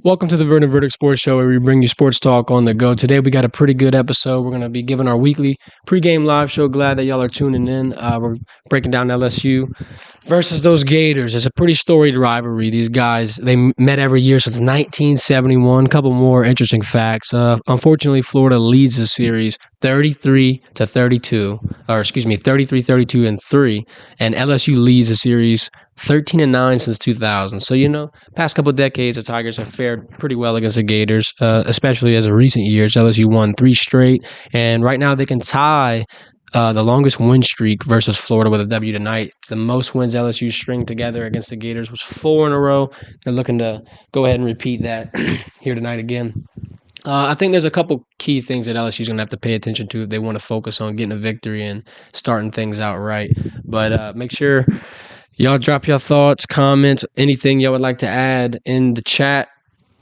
Welcome to the Verdin Verdict Sports Show, where we bring you sports talk on the go. Today we got a pretty good episode. We're going to be giving our weekly pregame live show. Glad that y'all are tuning in. We're breaking down LSU versus those Gators. It's a pretty storied rivalry. These guys, they met every year since 1971. A couple more interesting facts. Unfortunately, Florida leads the series 33-32, or excuse me, 33-32 and 3, and LSU leads the series 13-9 since 2000. So, past couple of decades, the Tigers have fared pretty well against the Gators, especially as of recent years. LSU won 3 straight, and right now they can tie the longest win streak versus Florida with a W tonight. The most wins LSU stringed together against the Gators was 4 in a row. They're looking to go ahead and repeat that here tonight again. I think there's a couple key things that LSU's going to have to pay attention to if they want to focus on getting a victory and starting things out right. But make sure y'all drop your thoughts, comments, anything y'all would like to add in the chat.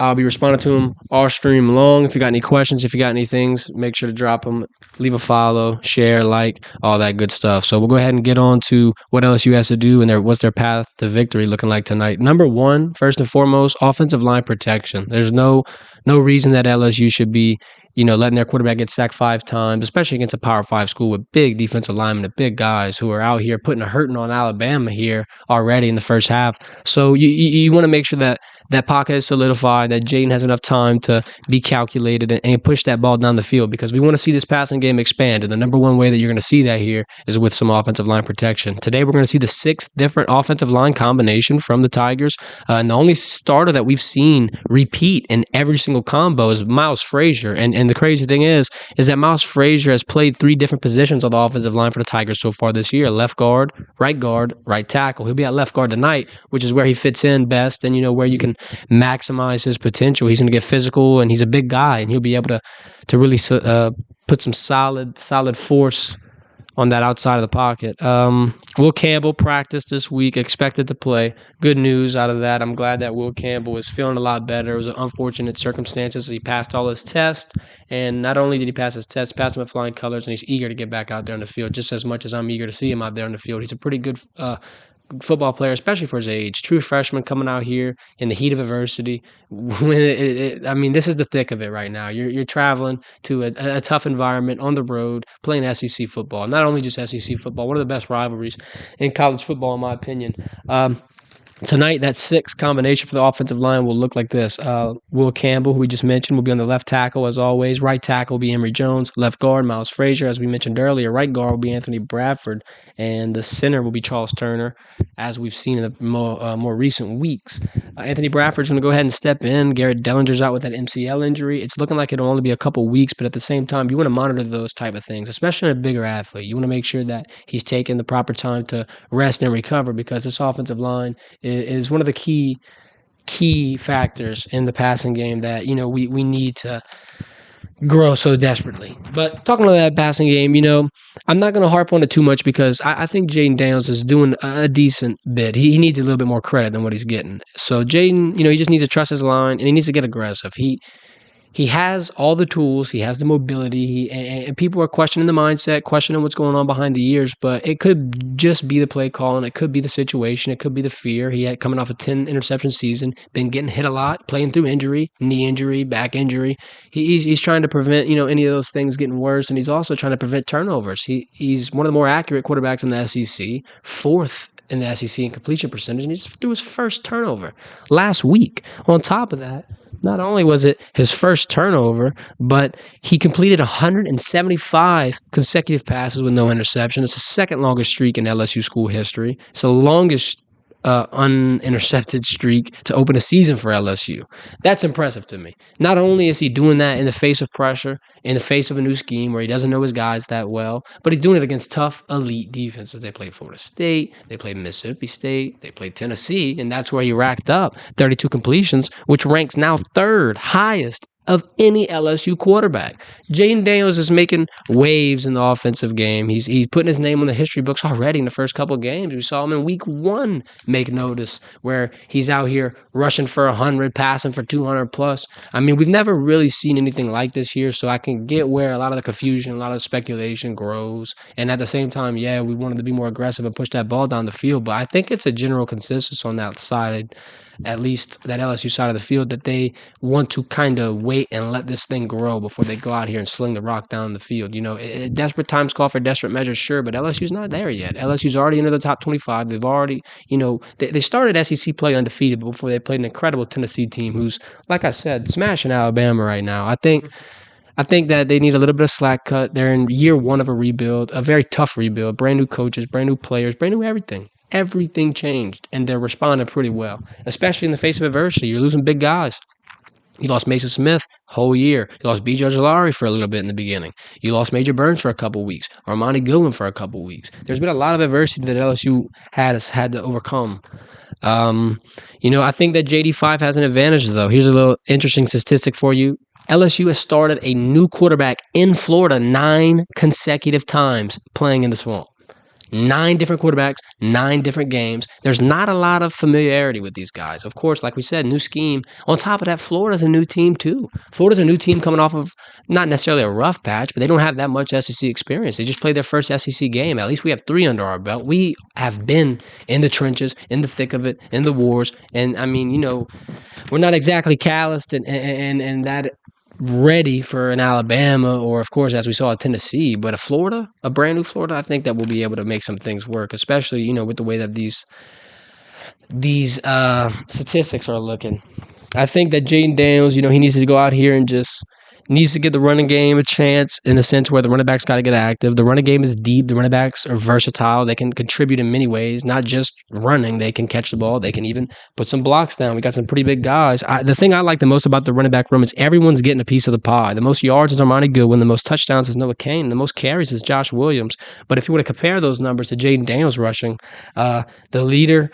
I'll be responding to them all stream long. If you got any questions, if you got any things, make sure to drop them. Leave a follow, share, like, all that good stuff. So we'll go ahead and get on to what LSU has to do and what's their path to victory looking like tonight. Number one, first and foremost, offensive line protection. There's no reason that LSU should be letting their quarterback get sacked 5 times, especially against a Power 5 school with big defensive linemen, the big guys who are out here putting a hurting on Alabama here already in the first half. So you want to make sure that pocket is solidified, that Jayden has enough time to be calculated and push that ball down the field, because we want to see this passing game expand. And the number one way that you're going to see that here is with some offensive line protection. Today, we're going to see the 6th different offensive line combination from the Tigers. And the only starter that we've seen repeat in every single combo is Miles Frazier. And the crazy thing is that Miles Frazier has played 3 different positions on the offensive line for the Tigers so far this year: left guard, right tackle. He'll be at left guard tonight, which is where he fits in best and where you can maximize his potential. He's going to get physical, and he's a big guy, and he'll be able to really put some solid force on that outside of the pocket. Will Campbell practiced this week, expected to play. Good news out of that. I'm glad that Will Campbell is feeling a lot better. It was an unfortunate circumstances. He passed all his tests, and not only did he pass his tests, passed them with flying colors, and he's eager to get back out there on the field just as much as I'm eager to see him out there on the field. He's a pretty good football player, especially for his age. True freshman coming out here in the heat of adversity. This is the thick of it right now. You're traveling to a tough environment on the road, playing SEC football. Not only just SEC football, one of the best rivalries in college football, in my opinion. Tonight, that 6 combination for the offensive line will look like this. Will Campbell, who we just mentioned, will be on the left tackle as always. Right tackle will be Emory Jones. Left guard, Miles Frazier, as we mentioned earlier. Right guard will be Anthony Bradford. And the center will be Charles Turner, as we've seen in the more recent weeks. Anthony Bradford's going to go ahead and step in. Garrett Dellinger's out with that MCL injury. It's looking like it'll only be a couple weeks, but at the same time, you want to monitor those type of things, especially in a bigger athlete. You want to make sure that he's taking the proper time to rest and recover, because this offensive line is one of the key factors in the passing game that we need to grow so desperately. But talking about that passing game, I'm not going to harp on it too much, because I think Jayden Daniels is doing a decent bit. He needs a little bit more credit than what he's getting. So Jayden, he just needs to trust his line, and he needs to get aggressive. He has all the tools. He has the mobility. And people are questioning the mindset, questioning what's going on behind the ears. But it could just be the play calling. It could be the situation. It could be the fear. He had coming off a 10 interception season, been getting hit a lot, playing through injury, knee injury, back injury. He's trying to prevent any of those things getting worse, and he's also trying to prevent turnovers. He's one of the more accurate quarterbacks in the SEC, 4th in the SEC in completion percentage, and he just threw his first turnover last week. On top of that, not only was it his first turnover, but he completed 175 consecutive passes with no interception. It's the 2nd longest streak in LSU school history. It's the longest unintercepted streak to open a season for LSU. That's impressive to me. Not only is he doing that in the face of pressure, in the face of a new scheme where he doesn't know his guys that well, but he's doing it against tough, elite defenses. They played Florida State, they played Mississippi State, they played Tennessee, and that's where he racked up 32 completions, which ranks now 3rd highest of any LSU quarterback. Jayden Daniels is making waves in the offensive game. He's putting his name on the history books already in the first couple of games. We saw him in week 1 make notice, where he's out here rushing for 100, passing for 200 plus. We've never really seen anything like this here, so I can get where a lot of the confusion, a lot of speculation grows. And at the same time, we wanted to be more aggressive and push that ball down the field, but I think it's a general consensus on that side at least that LSU side of the field, that they want to kind of wait and let this thing grow before they go out here and sling the rock down the field. Desperate times call for desperate measures, sure, but LSU's not there yet. LSU's already into the top 25. They've already, they started SEC play undefeated before they played an incredible Tennessee team who's, like I said, smashing Alabama right now. I think that they need a little bit of slack cut. They're in year one of a rebuild, a very tough rebuild, brand new coaches, brand new players, brand new everything. Everything changed, and they're responding pretty well, especially in the face of adversity. You're losing big guys. You lost Mason Smith whole year. You lost B.J. Ojolari for a little bit in the beginning. You lost Major Burns for a couple weeks. Armoni Goodwin for a couple weeks. There's been a lot of adversity that LSU has had to overcome. I think that JD5 has an advantage, though. Here's a little interesting statistic for you. LSU has started a new quarterback in Florida 9 consecutive times playing in the Swamp. 9 different quarterbacks, 9 different games. There's not a lot of familiarity with these guys. Of course, like we said, new scheme. On top of that, Florida's a new team too. Florida's a new team coming off of not necessarily a rough patch, but they don't have that much SEC experience. They just played their first SEC game. At least we have 3 under our belt. We have been in the trenches, in the thick of it, in the wars. And I mean, we're not exactly calloused and that ready for an Alabama or, of course, as we saw at Tennessee, but a brand new Florida, I think that we'll be able to make some things work, especially, with the way that these statistics are looking. I think that Jayden Daniels, he needs to go out here and just needs to give the running game a chance in a sense where the running backs got to get active. The running game is deep. The running backs are versatile. They can contribute in many ways, not just running. They can catch the ball. They can even put some blocks down. We got some pretty big guys. The thing I like the most about the running back room is everyone's getting a piece of the pie. The most yards is Armoni Goodwin. The most touchdowns is Noah Cain. The most carries is Josh Williams. But if you want to compare those numbers to Jayden Daniels rushing, the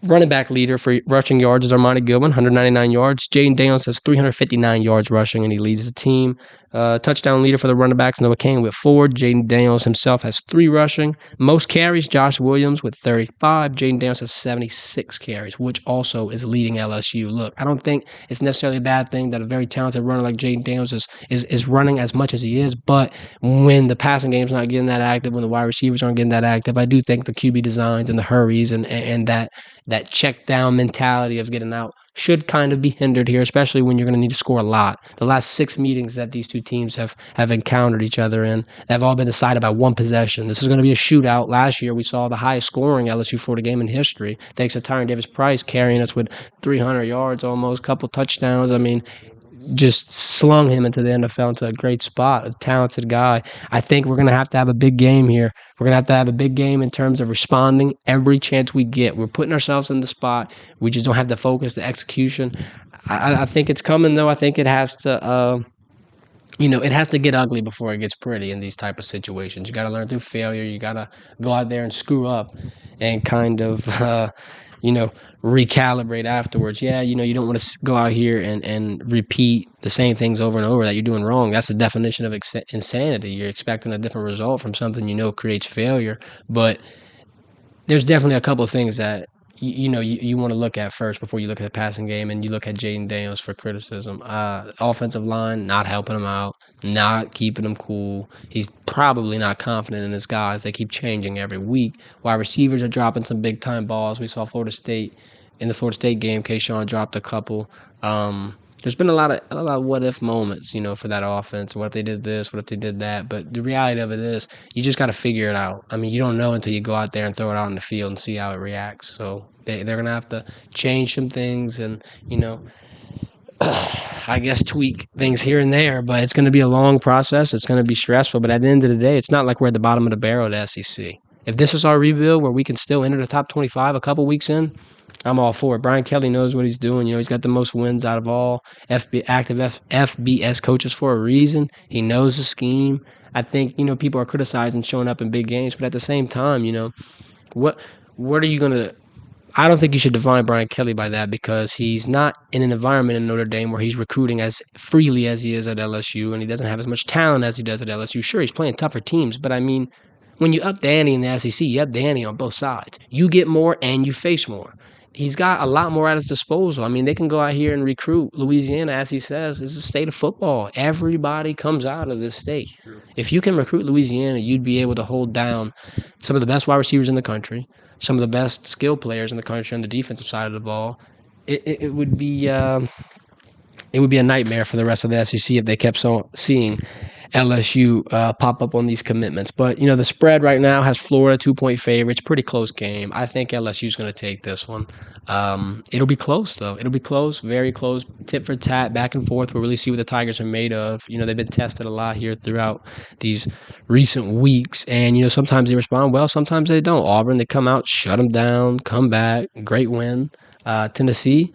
running back leader for rushing yards is Armoni Goodwin, 199 yards. Jayden Daniels has 359 yards rushing, and he leads the team. Touchdown leader for the running backs, Noah Cain with 4. Jayden Daniels himself has 3 rushing. Most carries, Josh Williams with 35. Jayden Daniels has 76 carries, which also is leading LSU. Look, I don't think it's necessarily a bad thing that a very talented runner like Jayden Daniels is running as much as he is, but when the passing game's not getting that active, when the wide receivers aren't getting that active, I do think the QB designs and the hurries and that check down mentality of getting out should kind of be hindered here, especially when you're going to need to score a lot. The last 6 meetings that these two teams have encountered each other in have all been decided by one possession. This is going to be a shootout. Last year, we saw the highest scoring LSU Florida game in history, thanks to Tyron Davis-Price carrying us with 300 yards almost, couple touchdowns. I mean, just slung him into the NFL into a great spot, a talented guy. I think we're going to have a big game here. We're going to have a big game in terms of responding every chance we get. We're putting ourselves in the spot. We just don't have the focus, the execution. I think it's coming, though. I think it has to it has to get ugly before it gets pretty in these type of situations. You got to learn through failure. You got to go out there and screw up and kind of, recalibrate afterwards. Yeah, you don't want to go out here and repeat the same things over and over that you're doing wrong. That's the definition of insanity. You're expecting a different result from something creates failure. But there's definitely a couple of things that you want to look at first before you look at the passing game, and you look at Jayden Daniels for criticism. Offensive line not helping him out, not keeping him cool. He's probably not confident in his guys. They keep changing every week. Wide receivers are dropping some big time balls. We saw Florida State in the Florida State game. Kayshawn dropped a couple. There's been a lot of what if moments, for that offense. What if they did this? What if they did that? But the reality of it is, you just got to figure it out. I mean, you don't know until you go out there and throw it out in the field and see how it reacts. So they're gonna have to change some things and I guess tweak things here and there. But it's gonna be a long process. It's gonna be stressful. But at the end of the day, it's not like we're at the bottom of the barrel of the SEC. If this is our rebuild where we can still enter the top 25 a couple weeks in, I'm all for it. Brian Kelly knows what he's doing. He's got the most wins out of all active FBS coaches for a reason. He knows the scheme. I think, people are criticizing showing up in big games, but at the same time, what are you going to – I don't think you should define Brian Kelly by that, because he's not in an environment in Notre Dame where he's recruiting as freely as he is at LSU, and he doesn't have as much talent as he does at LSU. Sure, he's playing tougher teams, but I mean, when you up the ante in the SEC, you up the ante on both sides. You get more and you face more. He's got a lot more at his disposal. I mean, they can go out here and recruit Louisiana, as he says. It's a state of football. Everybody comes out of this state. True. If you can recruit Louisiana, you'd be able to hold down some of the best wide receivers in the country, some of the best skill players in the country on the defensive side of the ball, it would be it would be a nightmare for the rest of the SEC if they kept seeing LSU pop up on these commitments. But, the spread right now has Florida 2-point favorites. Pretty close game. I think LSU's going to take this one. It'll be close, though. It'll be close, very close, tit for tat, back and forth. We'll really see what the Tigers are made of. They've been tested a lot here throughout these recent weeks. And, sometimes they respond well, sometimes they don't. Auburn, they come out, shut them down, come back, great win. Tennessee,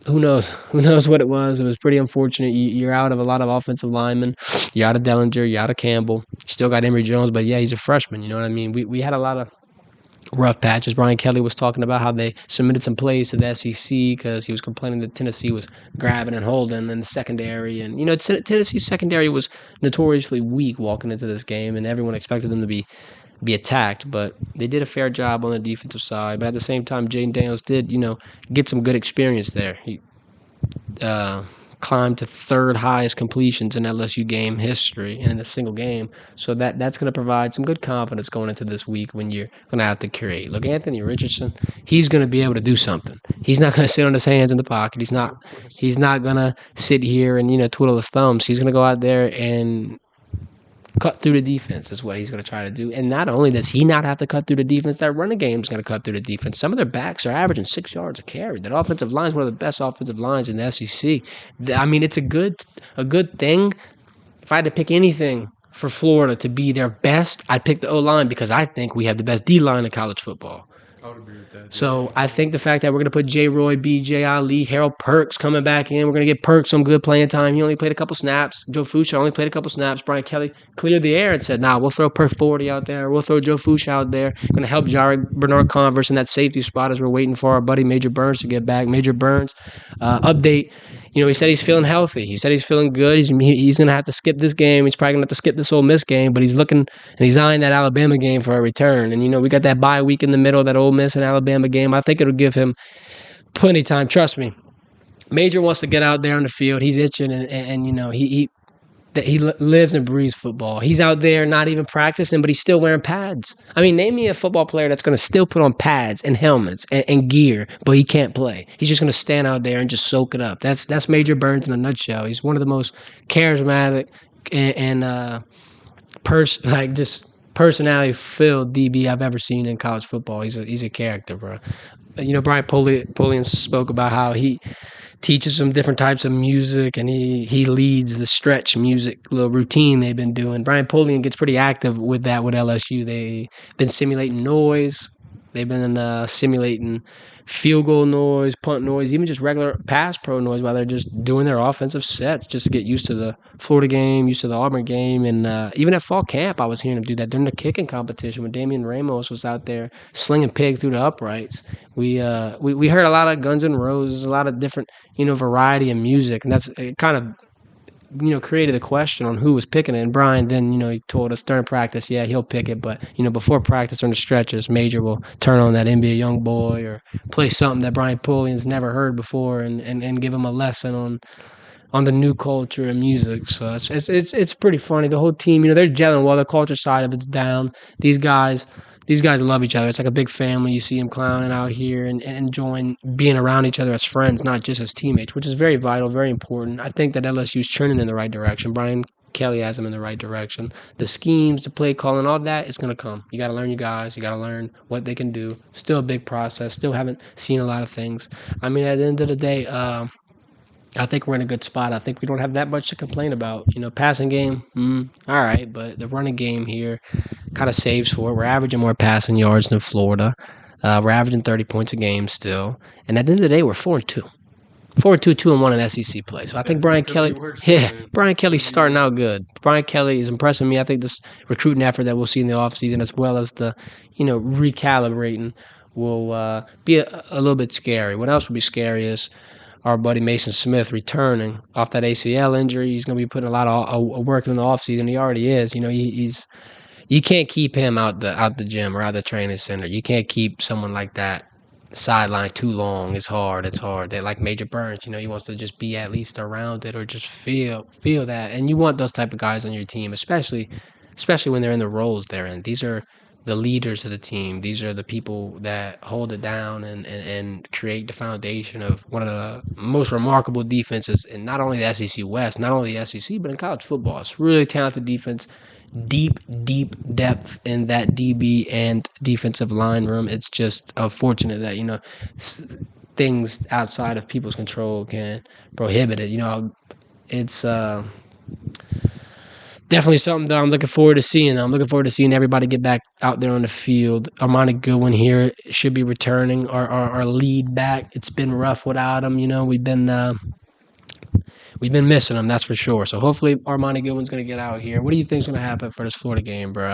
who knows? Who knows what it was? It was pretty unfortunate. You're out of a lot of offensive linemen. You're out of Dellinger. You're out of Campbell. You still got Emory Jones, but yeah, he's a freshman. You know what I mean? We had a lot of rough patches. Brian Kelly was talking about how they submitted some plays to the SEC because he was complaining that Tennessee was grabbing and holding in the secondary. And, Tennessee's secondary was notoriously weak walking into this game, and everyone expected them to be attacked, but they did a fair job on the defensive side. But at the same time, Jayden Daniels did, get some good experience there. He climbed to third highest completions in LSU game history and in a single game. So that's going to provide some good confidence going into this week when you're going to have to create. Look, Anthony Richardson, he's going to be able to do something. He's not going to sit on his hands in the pocket. He's not going to sit here and, twiddle his thumbs. He's going to go out there and cut through the defense is what he's going to try to do. And not only does he not have to cut through the defense, that running game is going to cut through the defense. Some of their backs are averaging 6 yards a carry. That offensive line is one of the best offensive lines in the SEC. I mean, it's a good thing. If I had to pick anything for Florida to be their best, I'd pick the O-line because I think we have the best D-line in college football. I would agree with that. So I think the fact that we're going to put J. Roy, B.J. Ali, Harold Perks coming back in, we're going to get Perks some good playing time. He only played a couple snaps. Joe Fuchs only played a couple snaps. Brian Kelly cleared the air and said, we'll throw Perk 40 out there. We'll throw Joe Fuchs out there. Going to help Jared Bernard Converse in that safety spot as we're waiting for our buddy Major Burns to get back. Major Burns, update. He said he's feeling healthy. He said he's feeling good. He's going to have to skip this game. He's probably going to have to skip this Ole Miss game, but he's looking and he's eyeing that Alabama game for a return. And, we got that bye week in the middle of that Ole Miss and Alabama game. I think it'll give him plenty of time. Trust me. Major wants to get out there on the field. He's itching, and he lives and breathes football. He's out there not even practicing, but he's still wearing pads. I mean, name me a football player that's going to still put on pads and helmets and gear, but he can't play. He's just going to stand out there and just soak it up. That's Major Burns in a nutshell. He's one of the most charismatic and just personality-filled DB I've ever seen in college football. He's a character, bro. Brian Polian spoke about how he teaches them different types of music, and he leads the stretch music little routine they've been doing. Brian Polian gets pretty active with that with LSU. They've been simulating noise. They've been simulating field goal noise, punt noise, even just regular pass pro noise while they're just doing their offensive sets just to get used to the Florida game, used to the Auburn game. And even at fall camp, I was hearing them do that during the kicking competition when Damian Ramos was out there slinging pig through the uprights. We heard a lot of Guns N' Roses, a lot of different, variety of music. And that's kind of created a question on who was picking it. And Brian then, he told us during practice, yeah, he'll pick it. But, before practice on the stretches, Major will turn on that NBA Youngboy or play something that Brian Polian's never heard before and give him a lesson on the new culture and music. So it's pretty funny. The whole team, they're gelling while the culture side of it's down. These guys love each other. It's like a big family. You see them clowning out here and enjoying being around each other as friends, not just as teammates, which is very vital, very important. I think that LSU's turning in the right direction. Brian Kelly has them in the right direction. The schemes, the play calling, all that is going to come. You got to learn your guys. You got to learn what they can do. Still a big process. Still haven't seen a lot of things. I mean, at the end of the day, I think we're in a good spot. I think we don't have that much to complain about. Passing game, all right, but the running game here kind of saves for it. We're averaging more passing yards than Florida. We're averaging 30 points a game still. And at the end of the day, we're 4-2. 4-2, 2-1 in SEC play. So I think Brian Kelly's starting out good. Brian Kelly is impressing me. I think this recruiting effort that we'll see in the offseason as well as the, recalibrating will be a little bit scary. What else would be scary is our buddy Mason Smith returning off that ACL injury. He's going to be putting a lot of work in the offseason. He already is. You can't keep him out the gym or out the training center. You can't keep someone like that sideline too long. It's hard. They like Major Burns. He wants to just be at least around it or just feel that. And you want those type of guys on your team, especially when they're in the roles they're in. These are the leaders of the team. These are the people that hold it down and create the foundation of one of the most remarkable defenses in not only the SEC West, not only the SEC, but in college football. It's really talented defense, deep depth in that DB and defensive line room. It's just unfortunate that, things outside of people's control can prohibit it. It's definitely something that I'm looking forward to seeing. I'm looking forward to seeing everybody get back out there on the field. Armoni Goodwin here should be returning our lead back. It's been rough without him. We've been missing him, that's for sure. So hopefully Armoni Goodwin's going to get out here. What do you think is going to happen for this Florida game, bro?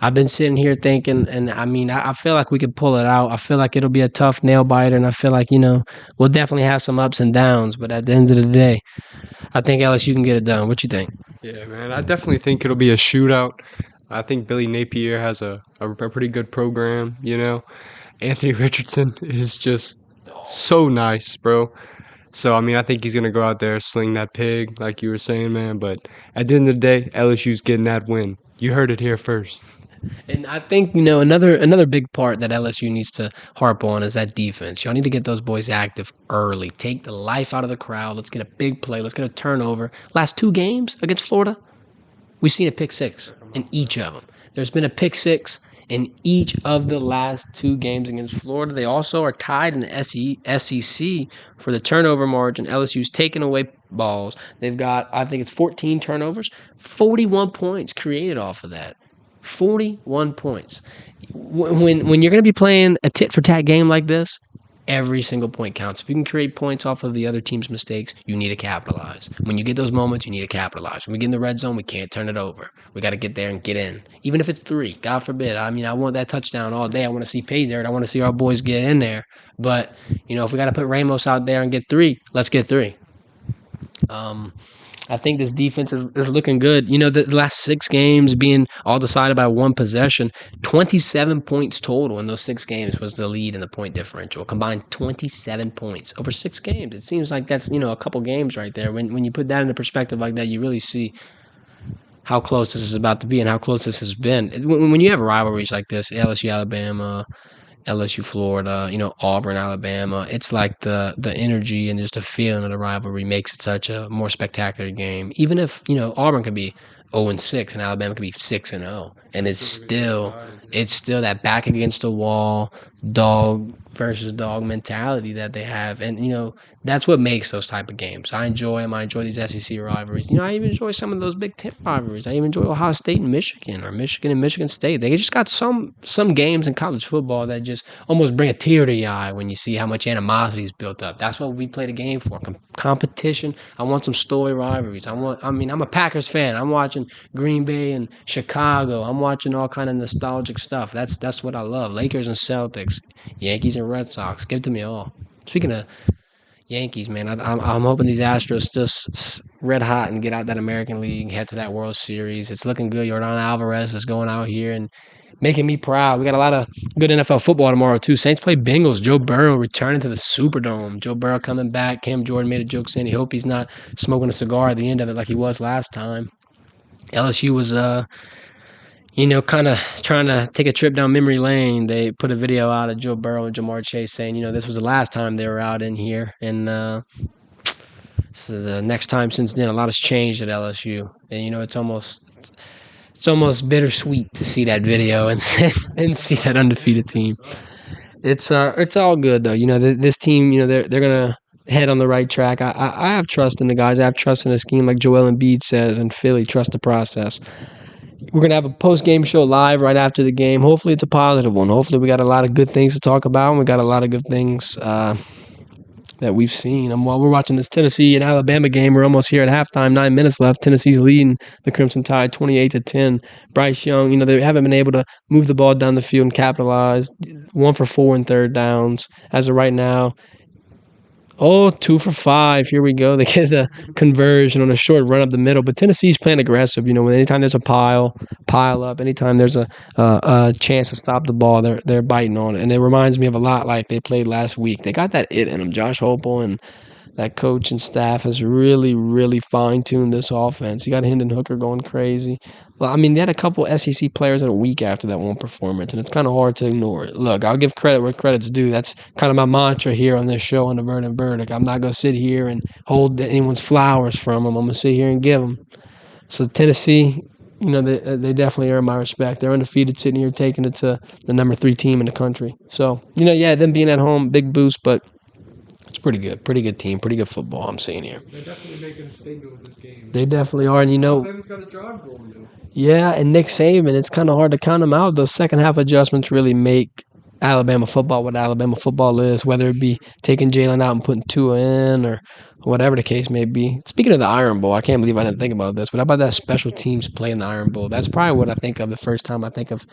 I've been sitting here thinking, and I feel like we could pull it out. I feel like it'll be a tough nail biter, and I feel like, we'll definitely have some ups and downs. But at the end of the day, I think LSU can get it done. What you think? Yeah, man, I definitely think it'll be a shootout. I think Billy Napier has a pretty good program, Anthony Richardson is just so nice, bro. So, I think he's going to go out there, sling that pig, like you were saying, man. But at the end of the day, LSU's getting that win. You heard it here first. And I think, another big part that LSU needs to harp on is that defense. Y'all need to get those boys active early. Take the life out of the crowd. Let's get a big play. Let's get a turnover. Last 2 games against Florida, we've seen a pick 6 in each of them. There's been a pick 6 in each of the last 2 games against Florida. They also are tied in the SEC for the turnover margin. LSU's taken away balls. They've got, I think it's 14 turnovers, 41 points created off of that. 41 points. When you're going to be playing a tit-for-tat game like this, every single point counts. If you can create points off of the other team's mistakes, you need to capitalize. When you get those moments, you need to capitalize. When we get in the red zone, we can't turn it over. We got to get there and get in. Even if it's 3, God forbid. I want that touchdown all day. I want to see pay dirt. I want to see our boys get in there. But, if we got to put Ramos out there and get 3, let's get 3. I think this defense is looking good. The last 6 games being all decided by 1 possession, 27 points total in those 6 games was the lead in the point differential. Combined 27 points over 6 games. It seems like that's, a couple games right there. When you put that into perspective like that, you really see how close this is about to be and how close this has been. When you have rivalries like this, LSU, Alabama, LSU, Florida, Auburn, Alabama. It's like the energy and just the feeling of the rivalry makes it such a more spectacular game. Even if, Auburn could be 0-6 and Alabama could be 6-0. And it's still that back against the wall, dog versus dog mentality that they have. And, that's what makes those type of games. I enjoy them. I enjoy these SEC rivalries. I even enjoy some of those Big Ten rivalries. I even enjoy Ohio State and Michigan, or Michigan and Michigan State. They just got some games in college football that just almost bring a tear to your eye when you see how much animosity is built up. That's what we play the game for. Competition. I want some story rivalries. I'm a Packers fan. I'm watching Green Bay and Chicago. I'm watching all kind of nostalgic stuff. That's what I love. Lakers and Celtics, Yankees and Red Sox. Give it to me all. Speaking of Yankees, man, I'm hoping these Astros still red hot and get out that American League, head to that World Series. It's looking good. Yordan Alvarez is going out here and making me proud. We got a lot of good NFL football tomorrow, too. Saints play Bengals. Joe Burrow returning to the Superdome. Joe Burrow coming back. Cam Jordan made a joke saying he hope he's not smoking a cigar at the end of it like he was last time. LSU was kind of trying to take a trip down memory lane. They put a video out of Joe Burrow and Jamar Chase saying, this was the last time they were out in here. And so the next time since then, a lot has changed at LSU. And, it's almost bittersweet to see that video and see that undefeated team. It's all good, though. This team, they're going to head on the right track. I have trust in the guys. I have trust in the scheme, like Joel Embiid says, and Philly, trust the process. We're going to have a post-game show live right after the game. Hopefully it's a positive one. Hopefully we got a lot of good things to talk about, and we got a lot of good things that we've seen. And while we're watching this Tennessee and Alabama game, we're almost here at halftime, 9 minutes left. Tennessee's leading the Crimson Tide 28-10. Bryce Young, they haven't been able to move the ball down the field and capitalize. 1 for 4 in third downs as of right now. 2 for 5. Here we go. They get the conversion on a short run up the middle. But Tennessee's playing aggressive. Anytime there's a pile up, anytime there's a chance to stop the ball, they're biting on it. And it reminds me of a lot like they played last week. They got that it in them. Josh Hopel and that coach and staff has really, really fine-tuned this offense. You got Hendon Hooker going crazy. Well, I mean, they had a couple SEC players in a week after that one performance, and it's kind of hard to ignore it. Look, I'll give credit where credit's due. That's kind of my mantra here on this show on the Verdin Verdict. I'm not going to sit here and hold anyone's flowers from them. I'm going to sit here and give them. So Tennessee, they definitely earn my respect. They're undefeated, sitting here taking it to the number 3 team in the country. So, them being at home, big boost, but it's pretty good. Pretty good team. Pretty good football I'm seeing here. They're definitely making a statement with this game. They definitely are. And, Alabama's got a drive going, though. Yeah, and Nick Saban, it's kind of hard to count them out. Those second half adjustments really make Alabama football what Alabama football is, whether it be taking Jalen out and putting Tua in or whatever the case may be. Speaking of the Iron Bowl, I can't believe I didn't think about this, but how about that special teams play in the Iron Bowl? That's probably what I think of the first time I think of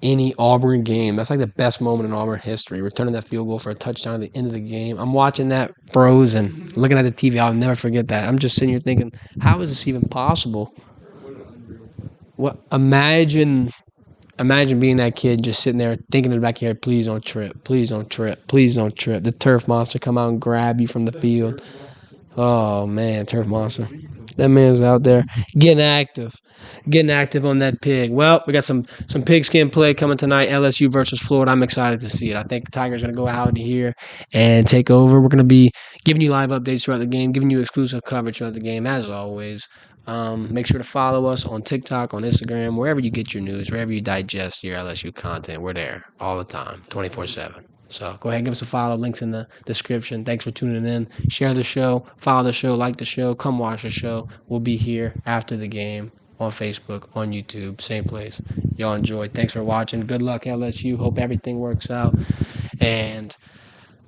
any Auburn game. That's like the best moment in Auburn history, returning that field goal for a touchdown at the end of the game. I'm watching that frozen, looking at the TV. I'll never forget that. I'm just sitting here thinking, how is this even possible? What imagine being that kid just sitting there thinking in the back of your head, please don't trip, please don't trip, please don't trip. The turf monster come out and grab you from the field. Oh man, turf monster. That man's out there getting active on that pig. Well, we got some pigskin play coming tonight, LSU versus Florida. I'm excited to see it. I think the Tigers are going to go out here and take over. We're going to be giving you live updates throughout the game, giving you exclusive coverage throughout the game, as always. Make sure to follow us on TikTok, on Instagram, wherever you get your news, wherever you digest your LSU content. We're there all the time, 24/7. So go ahead and give us a follow. Links in the description. Thanks for tuning in. Share the show, follow the show, like the show, come watch the show. We'll be here after the game on Facebook, on YouTube, same place. Y'all enjoy. Thanks for watching. Good luck, LSU. Hope everything works out. And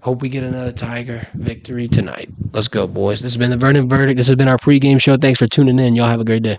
hope we get another Tiger victory tonight. Let's go, boys. This has been the Verdin Verdict. This has been our pregame show. Thanks for tuning in. Y'all have a great day.